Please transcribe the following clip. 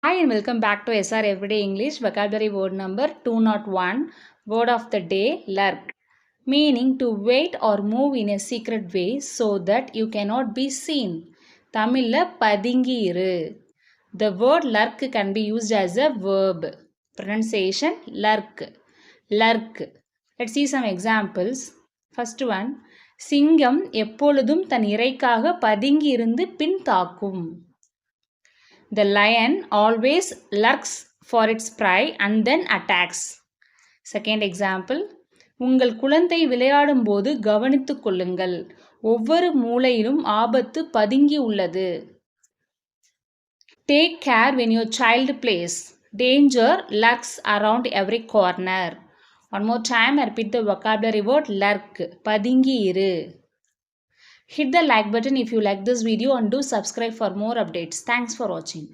Hi and welcome back to SR Everyday English vocabulary word number 201. Word of the day lurk, meaning to wait or move in a secret way so that you cannot be seen. தமிழ்ல பதுங்கி இரு. The word lurk can be used as a verb. Pronunciation lurk. Lurk. Let's see some examples. First one, சிங்கம் எப்பொழுதும் தன் இரைக்காக பதுங்கி இருந்து பின் தாக்கும். The lion always lurks for its prey and then attacks. Second example, உங்கள் குழந்தை விளையாடும் போது கவனித்துக் கொள்ளுங்கள். ஒவ்வொரு மூலையிலும் ஆபத்து பதுங்கி உள்ளது. Take care when your child plays. Danger lurks around every corner. One more time, I repeat the vocabulary word lurk. பதுங்கி இரு. Hit the like button if you like this video and do subscribe for more updates. Thanks for watching.